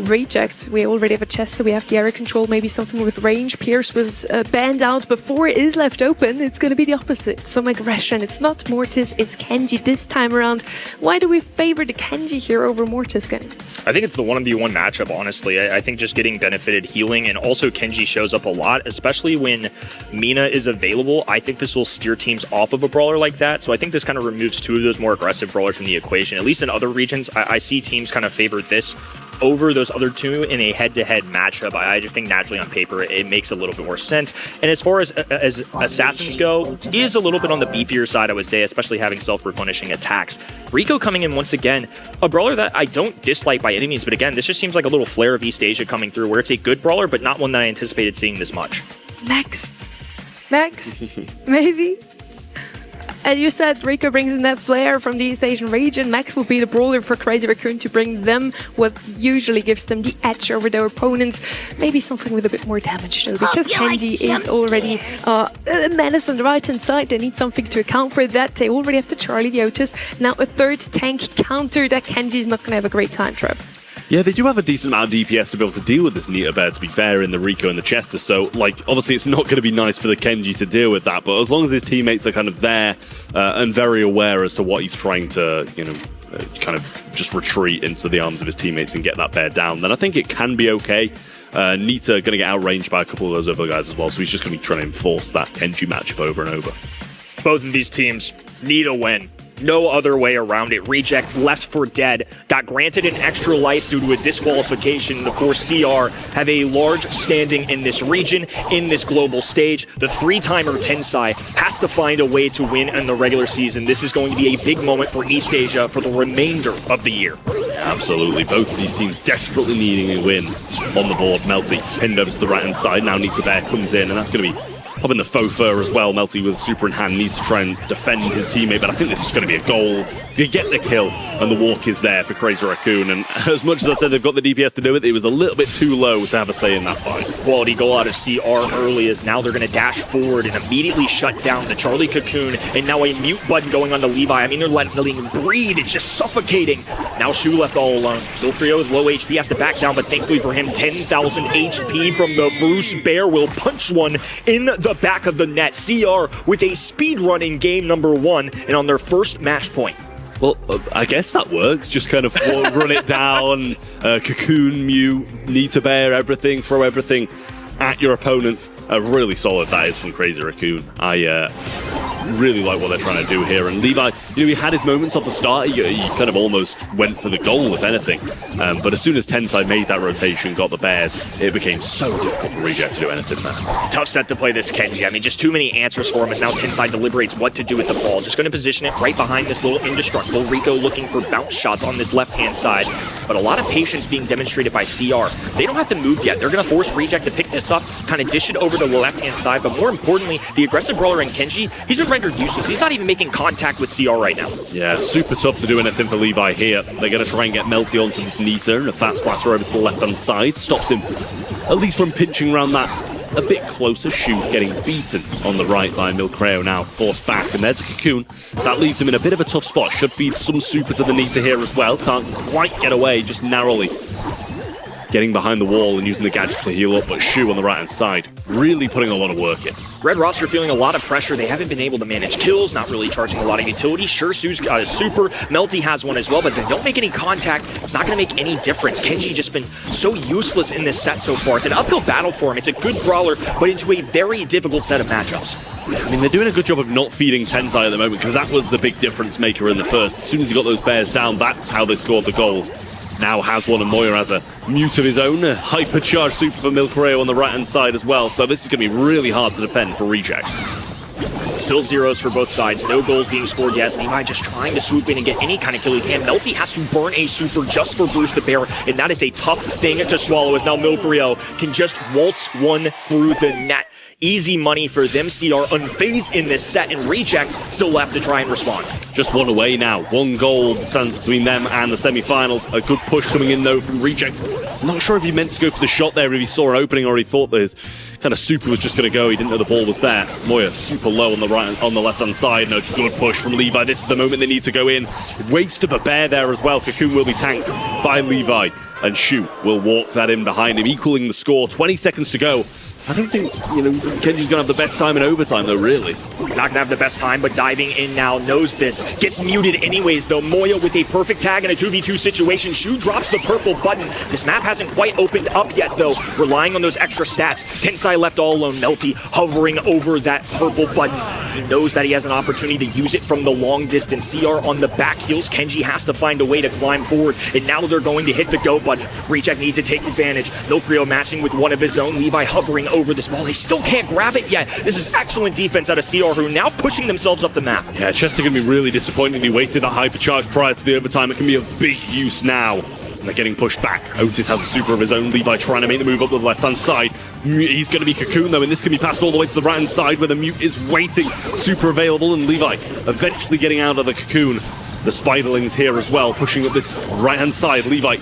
Reject, we already have a Chester, we have the area control, maybe something with range. Pierce was banned out before it is left open. It's going to be the opposite, some aggression. It's not Mortis, it's Kenji this time around. Why do we favor the Kenji here over Mortis again? I think it's the 1v1 matchup, honestly. I think just getting benefited healing, and also Kenji shows up a lot, especially when Mina is available. I think this will steer teams off of a brawler like that, so I think this kind of removes two of those more aggressive brawlers from the equation. At least in other regions, I see teams kind of favor this over those other two in a head-to-head matchup. I just think naturally on paper it makes a little bit more sense. And as far as assassins go, he is a little bit on the beefier side, I would say, especially having self-replenishing attacks. Rico coming in once again, a brawler that I don't dislike by any means, but again, this just seems like a little flare of East Asia coming through, where it's a good brawler, but not one that I anticipated seeing this much. Max, maybe? As you said, Rico brings in that flair from the East Asian region. Max will be the brawler for Crazy Raccoon to bring them what usually gives them the edge over their opponents. Maybe something with a bit more damage though, because Kenji is already a menace on the right-hand side. They need something to account for that. They already have the Charlie, the Otis. Now a third tank counter that Kenji is not going to have a great time, Trev. Yeah, they do have a decent amount of DPS to be able to deal with this Nita Bear, to be fair, in the Rico and the Chester. So, like, obviously it's not going to be nice for the Kenji to deal with that, but as long as his teammates are kind of there and very aware as to what he's trying to, you know, kind of just retreat into the arms of his teammates and get that bear down, then I think it can be okay. Nita going to get outranged by a couple of those other guys as well, so he's just going to be trying to enforce that Kenji matchup over and over. Both of these teams need a win. No other way around it. Reject left for dead. Got granted an extra life due to a disqualification. Of course, CR have a large standing in this region, in this global stage. The three-timer Tensai has to find a way to win in the regular season. This is going to be a big moment for East Asia for the remainder of the year. Absolutely. Both of these teams desperately needing a win on the board. Melty pinned over to the right-hand side. Now Nita Bear comes in, and that's going to be popping the faux fur as well. Melty with super in hand needs to try and defend his teammate, but I think this is going to be a goal. You get the kill, and the walk is there for Crazy Raccoon. And as much as I said they've got the DPS to do it, it was a little bit too low to have a say in that fight. Quality goal out of CR early, as now they're going to dash forward and immediately shut down the Charlie Cocoon, and now a mute button going on to Levi. I mean, they're letting him breathe. It's just suffocating. Now Shu left all alone. Milcrio is low HP, has to back down, but thankfully for him, 10,000 HP from the Bruce Bear will punch one in the back of the net. CR with a speed run in game number 1 and on their first match point. Well, I guess that works. Just kind of run it down, Cocoon, Mew, Nita Bear, everything, throw everything at your opponents. Really solid that is from Crazy Raccoon. I really like what they're trying to do here. And Levi, you know, he had his moments off the start. He kind of almost went for the goal, if anything. But as soon as Tensai made that rotation, got the bears, it became so difficult for Reject to do anything there. Tough set to play this Kenji. I mean, just too many answers for him as now Tensai deliberates what to do with the ball. Just going to position it right behind this little indestructible. Rico looking for bounce shots on this left-hand side. But a lot of patience being demonstrated by CR. They don't have to move yet. They're going to force Reject to pick this up, kind of dish it over to the left-hand side. But more importantly, the aggressive brawler in Kenji, he's been rendered useless. He's not even making contact with CR right now. Yeah, super tough to do anything for Levi here. They're going to try and get Melty onto this Nita, and a fat splatter over to the left-hand side stops him, at least from pinching around that a bit closer. Shu getting beaten on the right by Milcrio, now forced back, and there's a Cocoon. That leaves him in a bit of a tough spot. Should feed some super to the Nita here as well. Can't quite get away, just narrowly getting behind the wall and using the gadget to heal up, but Shu on the right-hand side really putting a lot of work in. Red roster feeling a lot of pressure. They haven't been able to manage kills, not really charging a lot of utility. Sure, Su's got a super. Melty has one as well, but if they don't make any contact, it's not going to make any difference. Kenji just been so useless in this set so far. It's an uphill battle for him. It's a good brawler, but into a very difficult set of matchups. I mean, they're doing a good job of not feeding Tensai at the moment, because that was the big difference maker in the first. As soon as he got those bears down, that's how they scored the goals. Now has one, and Moya has a mute of his own, a hypercharged super for Milcrio on the right-hand side as well, so this is going to be really hard to defend for Reject. Still zeros for both sides, no goals being scored yet. Levi just trying to swoop in and get any kind of kill he can. Melty has to burn a super just for Bruce the Bear, and that is a tough thing to swallow, as now Milcrio can just waltz one through the net. Easy money for them. CR unfazed in this set, and Reject still left to try and respond. Just one away now. 1 goal stands between them and the semi-finals. A good push coming in though from Reject. I'm not sure if he meant to go for the shot there, if he saw an opening or he thought his kind of super was just going to go. He didn't know the ball was there. Moya super low on the left-hand side, and a good push from Levi. This is the moment they need to go in. Waste of a bear there as well. Cocoon will be tanked by Levi, and Shu will walk that in behind him, equaling the score. 20 seconds to go. I don't think, Kenji's going to have the best time in overtime, though, really. Not going to have the best time, but diving in now, knows this. Gets muted anyways, though. Moya with a perfect tag in a 2v2 situation. Shu drops the purple button. This map hasn't quite opened up yet, though. Relying on those extra stats. Tensai left all alone. Melty hovering over that purple button. He knows that he has an opportunity to use it from the long distance. CR on the back heels. Kenji has to find a way to climb forward, and now they're going to hit the go button. Reject needs to take advantage. Milkrio matching with one of his own. Levi hovering over this ball. They still can't grab it yet. This is excellent defense out of CR, who are now pushing themselves up the map. Yeah, Chester can be really disappointed. He wasted that hypercharge prior to the overtime. It can be of big use now. And they're getting pushed back. Otis has a super of his own. Levi trying to make the move up the left-hand side. He's going to be Cocoon, though, and this can be passed all the way to the right-hand side where the mute is waiting. Super available, and Levi eventually getting out of the Cocoon. The Spiderlings here as well, pushing up this right-hand side. Levi,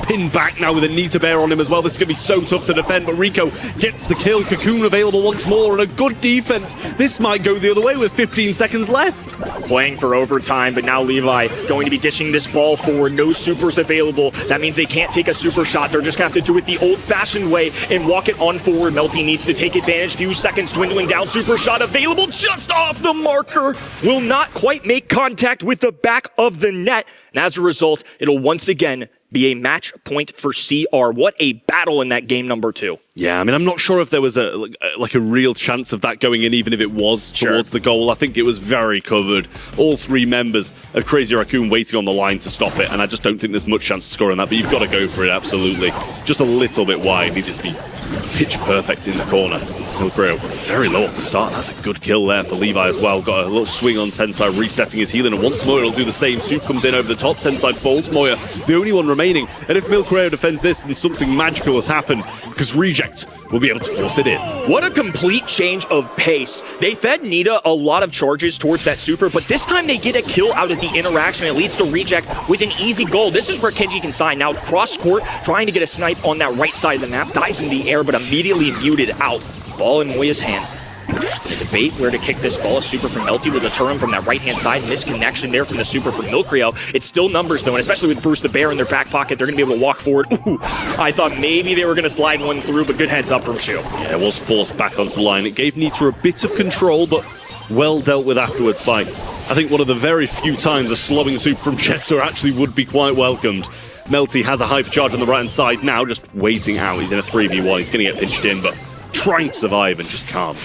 pinned back now with a need to bear on him as well. This is going to be so tough to defend, but Rico gets the kill. Cocoon available once more, and a good defense. This might go the other way with 15 seconds left. Playing for overtime, but now Levi going to be dishing this ball forward. No supers available. That means they can't take a super shot. They're just going to have to do it the old-fashioned way and walk it on forward. Melty needs to take advantage. Few seconds dwindling down. Super shot available just off the marker. Will not quite make contact with the back of the net, and as a result, it'll once again be a match point for CR. What a battle in that game number 2. Yeah, I mean, I'm not sure if there was a real chance of that going in, even if it was towards the goal. I think it was very covered. All 3 members of Crazy Raccoon waiting on the line to stop it, and I just don't think there's much chance to score on that, but you've got to go for it, absolutely. Just a little bit wide, needed to be pitch perfect in the corner. Milkrio very low off the start. That's a good kill there for Levi as well. Got a little swing on Tensai, resetting his healing, and once more it'll do the same. Soup comes in over the top. Tensai falls. Moya, the only one remaining. And if Milkrio defends this, then something magical has happened, because Reject will be able to force it in. What a complete change of pace. They fed Nita a lot of charges towards that super, but this time they get a kill out of the interaction. It leads to Reject with an easy goal. This is where Kenji can sign. Now cross court, trying to get a snipe on that right side of the map. Dives in the air, but immediately muted out. Ball in Moya's hands. They debate where to kick this ball. A super from Melty will deter him from that right-hand side. Misconnection there from the super from Milkrio. It's still numbers, though, and especially with Bruce the Bear in their back pocket, they're going to be able to walk forward. Ooh, I thought maybe they were going to slide one through, but good heads up from Shu. Yeah, it was forced back onto the line. It gave Nita a bit of control, but well dealt with afterwards by, I think, one of the very few times a slobbing super from Chester actually would be quite welcomed. Melty has a hypercharge on the right-hand side now, just waiting out. He's in a 3v1. He's going to get pinched in, but trying to survive and just can't.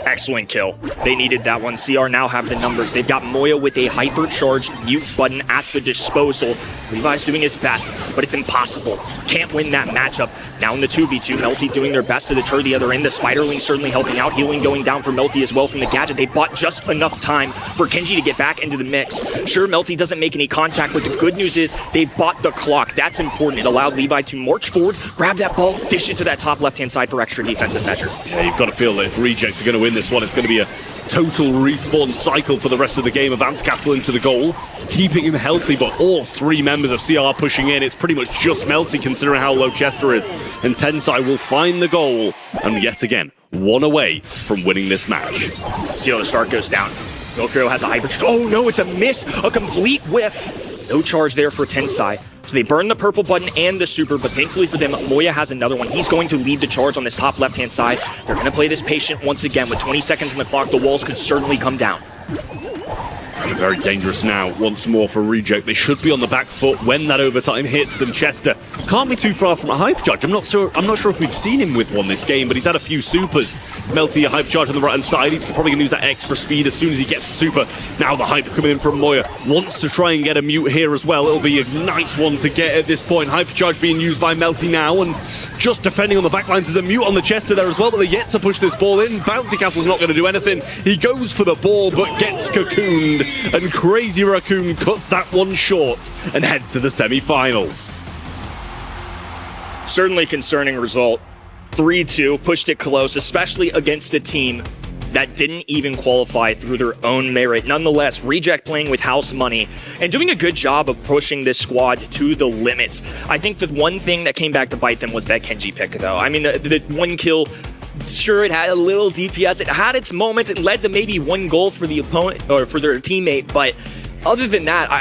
Excellent kill. They needed that one. CR now have the numbers. They've got Moya with a hypercharged mute button at the disposal. Levi's doing his best, but it's impossible. Can't win that matchup. Now in the 2v2, Melty doing their best to deter the other end. The Spiderling certainly helping out. Healing going down for Melty as well from the gadget. They bought just enough time for Kenji to get back into the mix. Sure, Melty doesn't make any contact, but the good news is they bought the clock. That's important. It allowed Levi to march forward, grab that ball, dish it to that top left-hand side for extra defensive measure. Yeah, you've got to feel that if Rejects are going to win this one, it's going to be a total respawn cycle for the rest of the game. A bounce castle into the goal, keeping him healthy, but all 3 members of CR pushing in. It's pretty much just Melty considering how low Chester is, and Tensai will find the goal, and yet again, 1 away from winning this match. See how the start goes down. Milkrio has a hypercharge. Oh no, it's a miss, a complete whiff. No charge there for Tensai. So they burn the purple button and the super, but thankfully for them, Moya has another one. He's going to lead the charge on this top left-hand side. They're going to play this patient once again. With 20 seconds on the clock, the walls could certainly come down. Very dangerous now, once more for Reject. They should be on the back foot when that overtime hits, and Chester can't be too far from a hyper charge. I'm not sure if we've seen him with one this game, but he's had a few supers. Melty, a hyper charge on the right-hand side. He's probably going to use that extra speed as soon as he gets the super. Now the hyper coming in from Moya. Wants to try and get a mute here as well. It'll be a nice one to get at this point. Hyper charge being used by Melty now, and just defending on the backlines. There's a mute on the Chester there as well, but they're yet to push this ball in. Bouncy Castle's not going to do anything. He goes for the ball, but gets cocooned. And Crazy Raccoon cut that one short and head to the semi-finals. Certainly concerning result. 3-2, pushed it close, especially against a team that didn't even qualify through their own merit. Nonetheless, Reject playing with house money and doing a good job of pushing this squad to the limits. I think the one thing that came back to bite them was that Kenji pick, though. I mean, the one kill, sure, it had a little DPS. It had its moments. It led to maybe one goal for the opponent or for their teammate, but other than that,